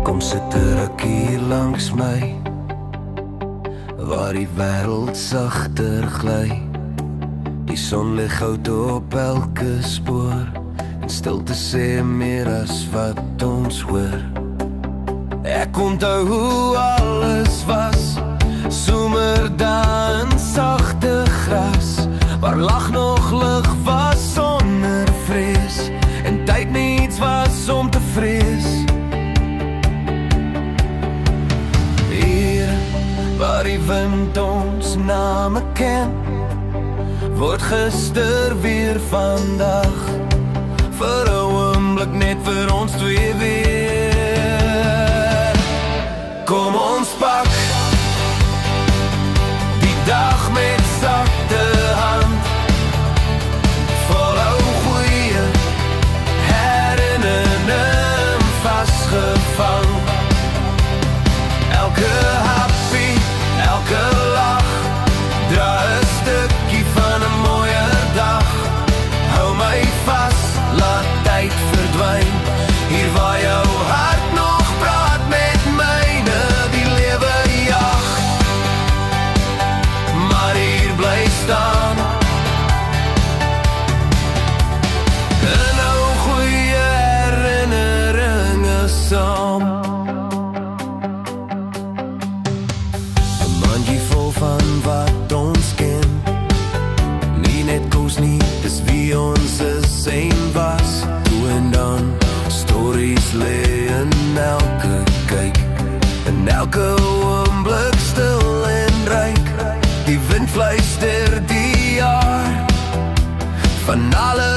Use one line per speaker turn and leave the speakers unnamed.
Kom sit 'n rukkie langs my, waar die wêreld sagter gly. Die son lig goud op elke spoor, en stilte sê meer as wat ons hoor. Ek onthou hoe alles was, somerdae in sagte gras, waar lag nog lig was sonder vrees, en tyd niets was om te vrees. Hier, waar die wind ons name ken, word gister weer vandag, vir 'n oomblik net vir ons twee weer. Kom ons pak die dag met sagte hand, vol ou goeie herinnering vasgevang. Elke happy, elke lach, dra 'n stukkie van 'n mooier dag. Hou my vas, laat tyd verdwyn, hier waar jou hart nog praat met myne, die lewe jag, maar hier bly staan. 'n ou goeie herinneringe saam. 'n mandjie vol van wat ons ken, nie net kos nie, dis wie ons is en was. Toe en dan, stories lê in elke kyk, in elke oomblik stil en ryk. Die wind fluister die jaar van alle